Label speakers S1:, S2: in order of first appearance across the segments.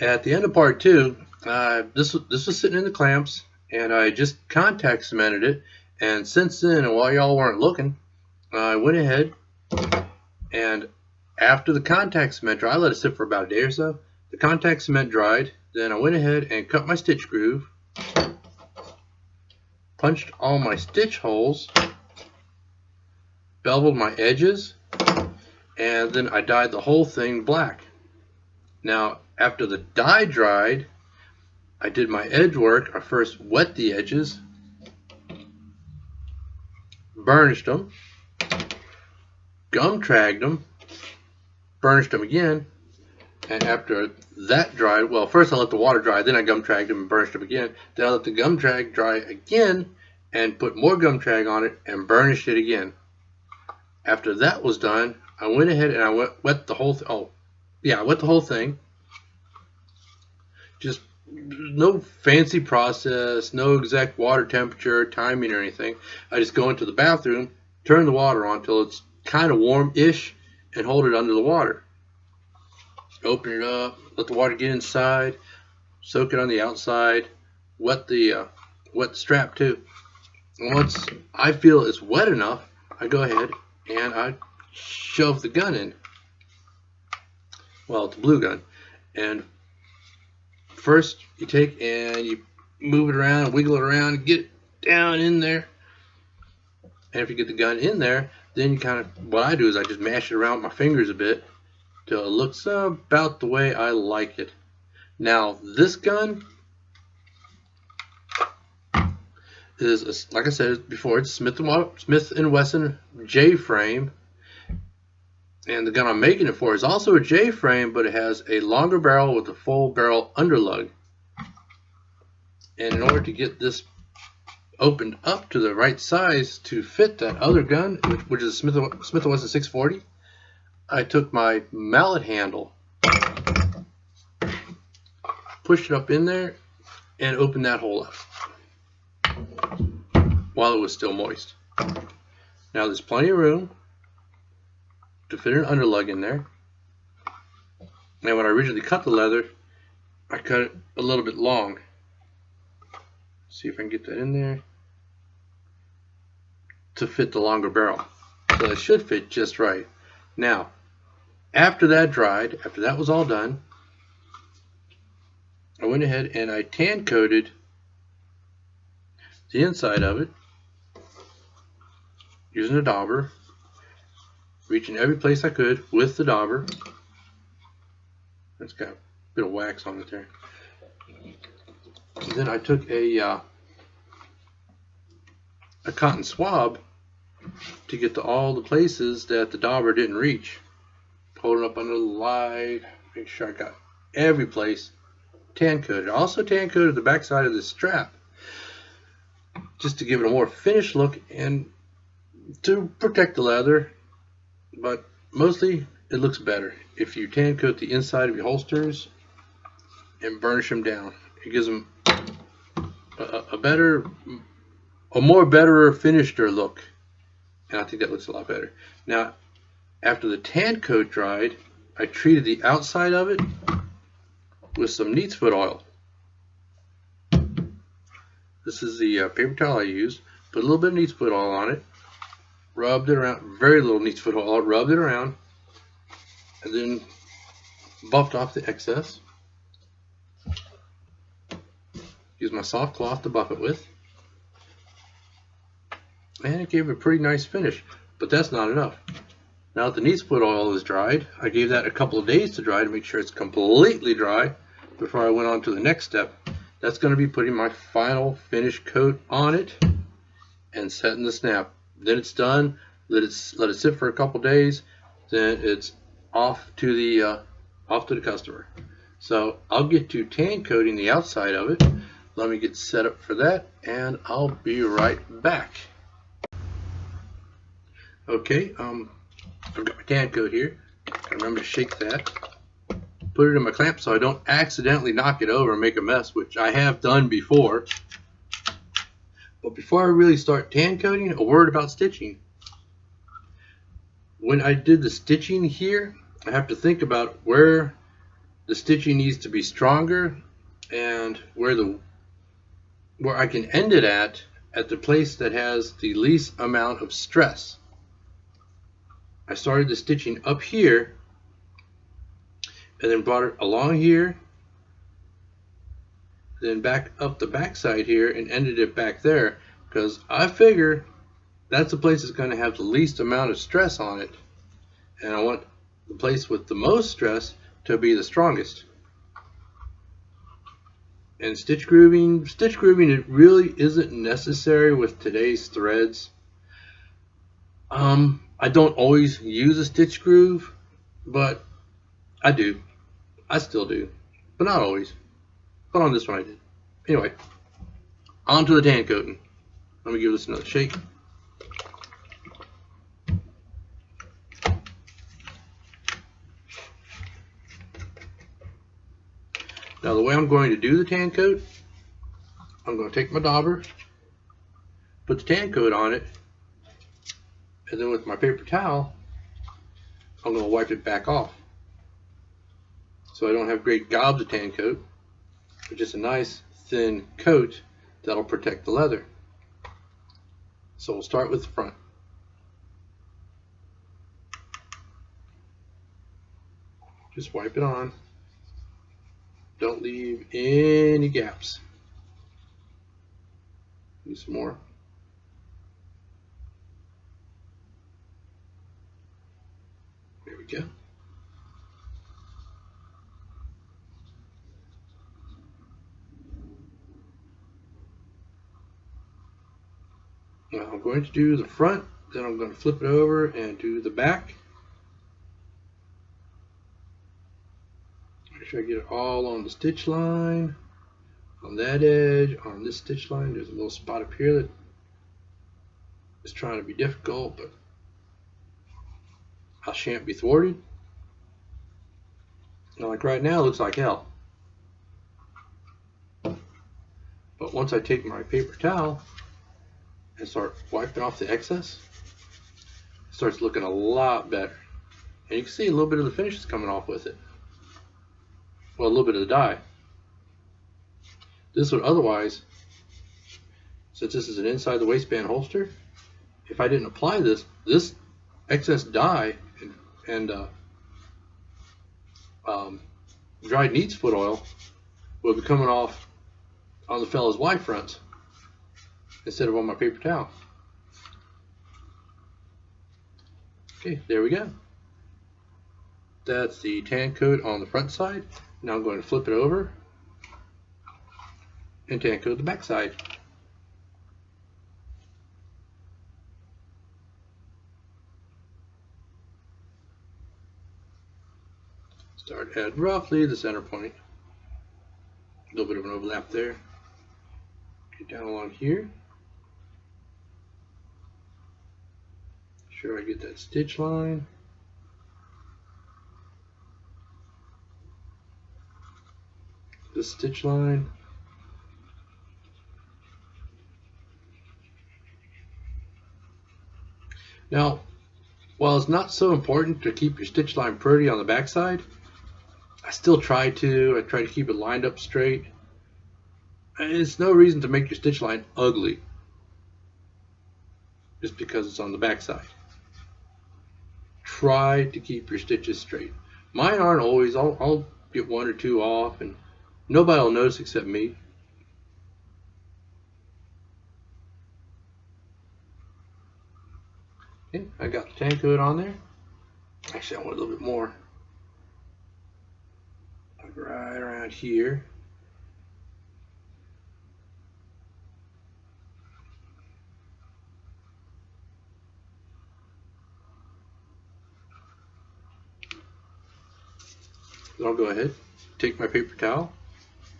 S1: At the end of part two, this was sitting in the clamps, and I just contact cemented it. And since then, and while y'all weren't looking, I went ahead and after the contact cement dried, I let it sit for about a day or so. The contact cement dried, then I went ahead and cut my stitch groove, punched all my stitch holes, beveled my edges, and then I dyed the whole thing black. Now, after the dye dried, I did my edge work. I first wet the edges, burnished them, gum tragged them, burnished them again, and after that dried, well, first I let the water dry, then I gum tragged them and burnished them again. Then I let the gum trag dry again and put more gum trag on it and burnished it again. After that was done, I went ahead and I wet the whole I wet the whole thing. Just no fancy process, no exact water temperature, timing, or anything. I just go into the bathroom, turn the water on until it's kind of warm-ish, and hold it under the water. Open it up, let the water get inside, soak it on the outside, wet the strap too. And once I feel it's wet enough, I go ahead and I shove the gun in. Well, it's a blue gun. And first you take and you move it around, wiggle it around, and get it down in there. And if you get the gun in there, then you kind of, what I do is I just mash it around with my fingers a bit till it looks about the way I like it. Now this gun is, like I said before, it's Smith & Wesson J frame, and the gun I'm making it for is also a J frame, but it has a longer barrel with a full barrel underlug. And in order to get this opened up to the right size to fit that other gun, which is a Smith & Wesson 640, I took my mallet handle, pushed it up in there, and opened that hole up while it was still moist. Now there's plenty of room to fit an underlug in there. Now when I originally cut the leather, I cut it a little bit long. See if I can get that in there to fit the longer barrel. So it should fit just right. Now, after that dried, after that was all done, I went ahead and I tan coated the inside of it using a dauber, reaching every place I could with the dauber. It's got a bit of wax on it there. And then I took a cotton swab to get to all the places that the dauber didn't reach. Hold it up under the light, make sure I got every place tan coated. I also tan coated the back side of this strap just to give it a more finished look and to protect the leather, but mostly it looks better if you tan coat the inside of your holsters and burnish them down. It gives them a more better finished look, and I think that looks a lot better. Now, after the tan coat dried, I treated the outside of it with some neat's foot oil. This is the paper towel I used. Put a little bit of neat's foot oil on it, rubbed it around, very little neat's foot oil, rubbed it around, and then buffed off the excess. Use my soft cloth to buff it with, and it gave a pretty nice finish, but that's not enough. Now that the neat's foot oil is dried, I gave that a couple of days to dry to make sure it's completely dry before I went on to the next step. That's going to be putting my final finish coat on it and setting the snap. Then it's done. Let it sit for a couple days. Then it's off to the customer. So I'll get to tan coating the outside of it. Let me get set up for that, and I'll be right back. Okay, I've got my tan coat here. Remember to shake that. Put it in my clamp so I don't accidentally knock it over and make a mess, which I have done before. But before I really start tan coating, a word about stitching. When I did the stitching here, I have to think about where the stitching needs to be stronger, and where I can end it at the place that has the least amount of stress. I started the stitching up here and then brought it along here, then back up the back side here and ended it back there, because I figure that's the place that's going to have the least amount of stress on it, and I want the place with the most stress to be the strongest. And stitch grooving, it really isn't necessary with today's threads. I don't always use a stitch groove, but I do. I still do, but not always. But on this one I did. Anyway, on to the tan coating. Let me give this another shake. Now the way I'm going to do the tan coat, I'm going to take my dauber, put the tan coat on it, and then with my paper towel, I'm going to wipe it back off. So I don't have great gobs of tan coat, but just a nice thin coat that'll protect the leather. So we'll start with the front. Just wipe it on. Don't leave any gaps. Need some more. There we go. Now I'm going to do the front, then I'm going to flip it over and do the back. Make sure I get it all on the stitch line, on that edge, on this stitch line. There's a little spot up here that is trying to be difficult, but I shan't be thwarted. Now, like right now, it looks like hell. But once I take my paper towel and start wiping off the excess, it starts looking a lot better. And you can see a little bit of the finish is coming off with it. Well, a little bit of the dye. This would otherwise, since this is an inside the waistband holster, if I didn't apply this excess dye and dried neat's foot oil would be coming off on the fella's Y fronts instead of on my paper towel. Okay, there we go. That's the tan coat on the front side. Now I'm going to flip it over and tan coat the back side. Start at roughly the center point. A little bit of an overlap there. Get down along here. Sure I get that stitch line. This stitch line. Now, while it's not so important to keep your stitch line pretty on the back side, I still try to. I try to keep it lined up straight. And it's no reason to make your stitch line ugly just because it's on the back side. Try to keep your stitches straight. Mine aren't always. I'll get one or two off and nobody will notice except me. Okay, I got the tan coat on there. Actually, I want a little bit more. Like right around here. Then I'll go ahead, take my paper towel,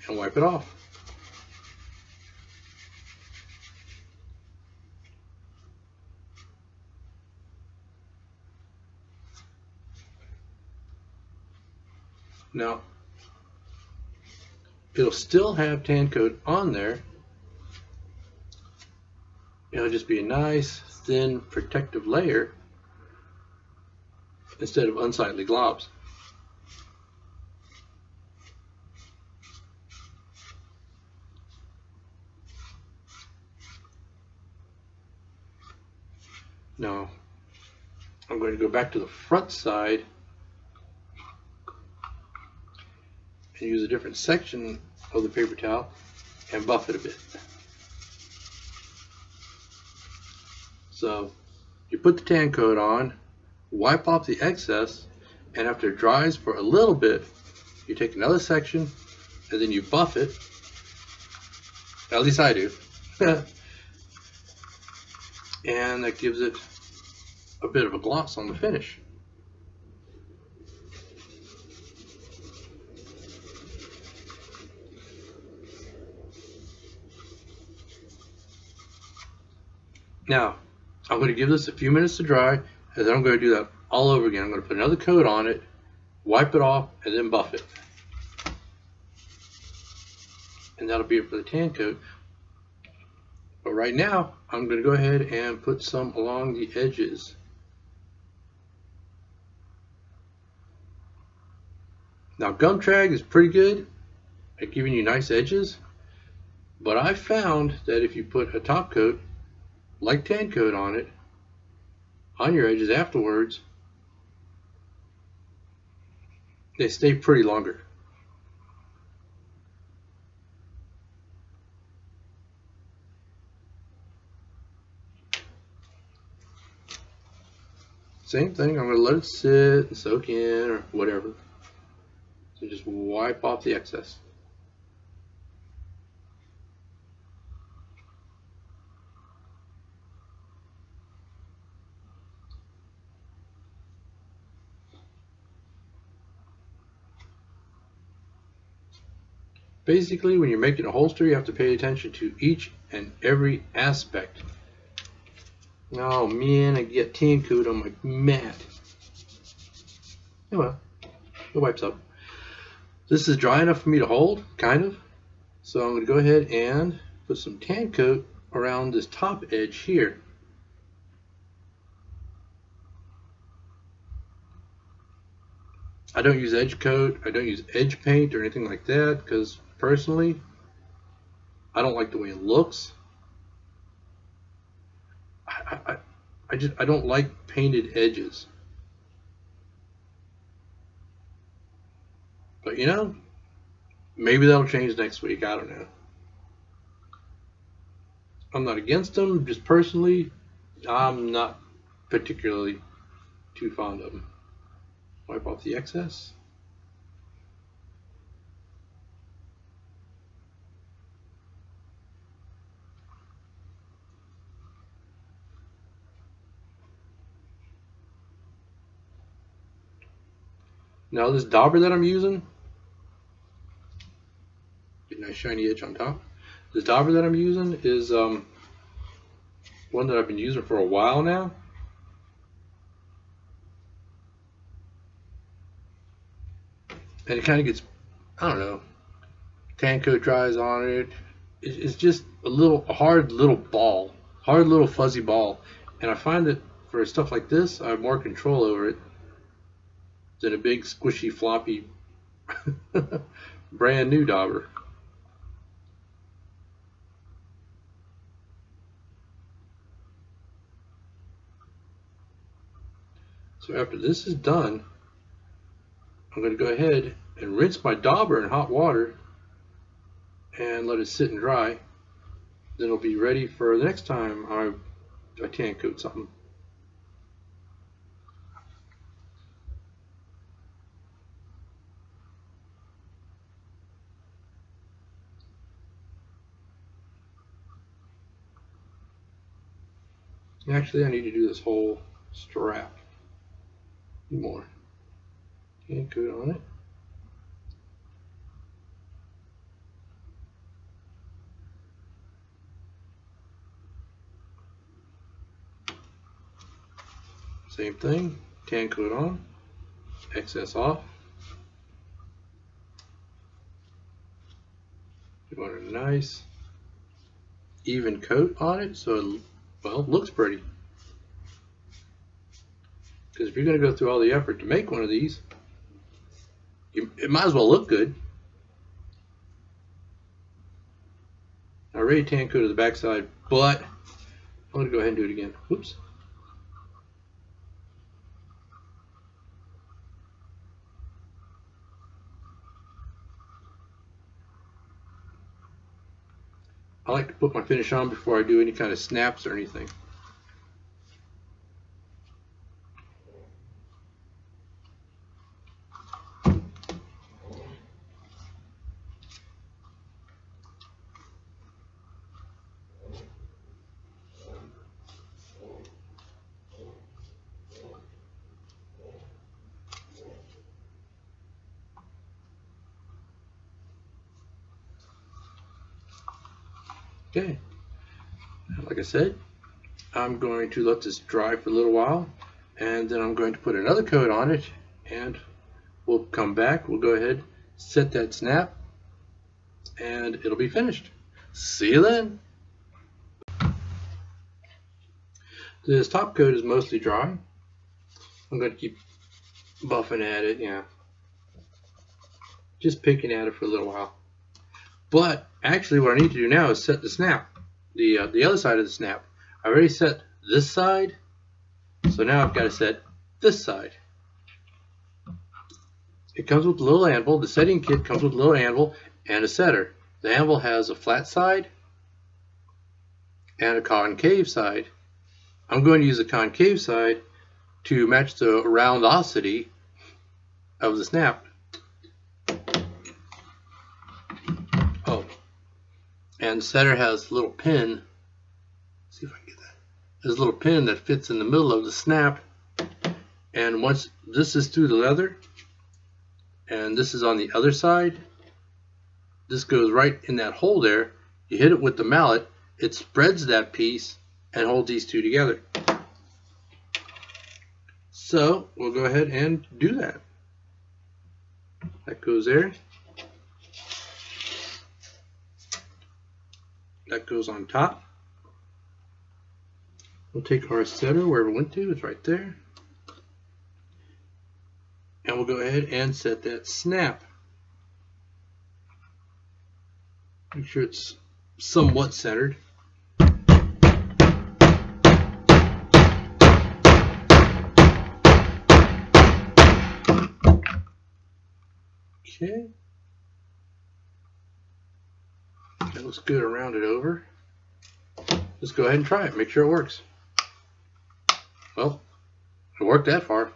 S1: and wipe it off. Now, it'll still have tan coat on there. It'll just be a nice, thin, protective layer instead of unsightly globs. Now I'm going to go back to the front side and use a different section of the paper towel and buff it a bit. So you put the tan coat on, wipe off the excess, and after it dries for a little bit, you take another section and then you buff it. At least I do. And that gives it a bit of a gloss on the finish. Now, I'm going to give this a few minutes to dry, and then I'm going to do that all over again. I'm going to put another coat on it, wipe it off, and then buff it. And that'll be it for the tan coat. But right now, I'm going to go ahead and put some along the edges. Now, gum trag is pretty good at giving you nice edges, but I found that if you put a top coat, like tan coat on it, on your edges afterwards, they stay pretty longer. Same thing, I'm going to let it sit and soak in or whatever. So just wipe off the excess. Basically, when you're making a holster, you have to pay attention to each and every aspect. Oh man, I get tan coat on my mat. Oh well, it wipes up. This is dry enough for me to hold, kind of. So I'm going to go ahead and put some tan coat around this top edge here. I don't use edge coat, I don't use edge paint or anything like that, because personally, I don't like the way it looks. I don't like painted edges. But you know, maybe that'll change next week, I don't know. I'm not against them, just personally, I'm not particularly too fond of them. Wipe off the excess. Now this dauber that I'm using, get a nice shiny edge on top. This dauber that I'm using is one that I've been using for a while now. And it kind of gets, I don't know, tan coat dries on it. It's just a hard little ball, hard little fuzzy ball. And I find that for stuff like this, I have more control over it than a big squishy floppy brand new dauber. So after this is done, I'm going to go ahead and rinse my dauber in hot water and let it sit and dry. Then it'll be ready for the next time I tan coat something. Actually, I need to do this whole strap more. Tan coat on it. Same thing, tan coat on, excess off. You want a nice even coat on it so it, well, looks pretty. Because if you're going to go through all the effort to make one of these, it might as well look good. I already tan coated the backside, but I'm going to go ahead and do it again. Whoops. I like to put my finish on before I do any kind of snaps or anything. Okay, like I said, I'm going to let this dry for a little while, and then I'm going to put another coat on it, and we'll come back. We'll go ahead, set that snap, and it'll be finished. See you then. This top coat is mostly dry. I'm going to keep buffing at it, just picking at it for a little while. But actually what I need to do now is set the snap, the other side of the snap. I already set this side, so now I've got to set this side. It comes with a little anvil. The setting kit comes with a little anvil and a setter. The anvil has a flat side and a concave side. I'm going to use the concave side to match the roundosity of the snap. Oh, and the setter has a little pin. Let's see if I can get that. There's a little pin that fits in the middle of the snap, and once this is through the leather and this is on the other side, this goes right in that hole there. You hit it with the mallet, it spreads that piece and holds these two together. So we'll go ahead and do that. That goes there. That goes on top. We'll take our setter wherever it went to, it's right there. And we'll go ahead and set that snap. Make sure it's somewhat centered. Okay. That looks good around it over. Let's go ahead and try it, make sure it works. Well, it worked that far.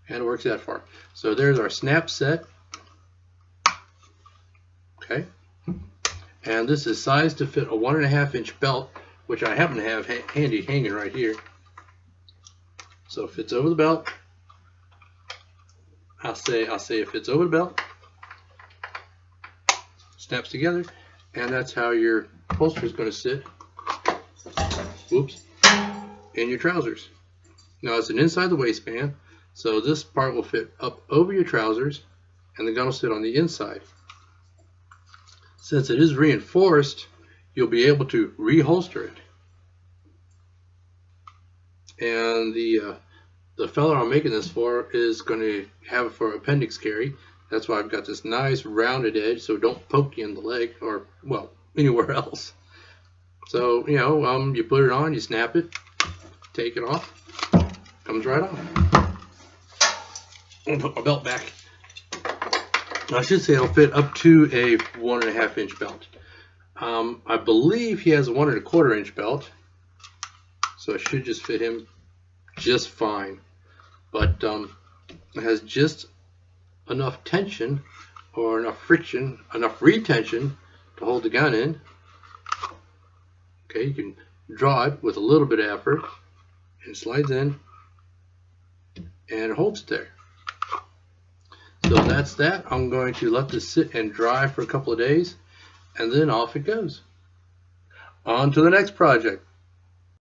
S1: And it works that far. So there's our snap set. Okay. And this is sized to fit a 1.5 inch belt, which I happen to have handy hanging right here. So it fits over the belt. I'll say it fits over the belt. Snaps together, and that's how your holster is going to sit. Whoops. In your trousers. Now it's an inside the waistband, so this part will fit up over your trousers, and the gun will sit on the inside. Since it is reinforced, you'll be able to reholster it. And the fella I'm making this for is going to have it for appendix carry. That's why I've got this nice rounded edge, so don't poke you in the leg or, well, anywhere else. So, you put it on, you snap it, take it off, comes right off. I'm going to put my belt back. I should say it'll fit up to a 1.5 inch belt. I believe he has a 1.25 inch belt, so it should just fit him just fine. But it has just enough tension or enough friction, enough retention to hold the gun in. Okay, you can draw it with a little bit of effort, and it slides in and it holds it there. So that's that. I'm going to let this sit and dry for a couple of days, and then off it goes. On to the next project.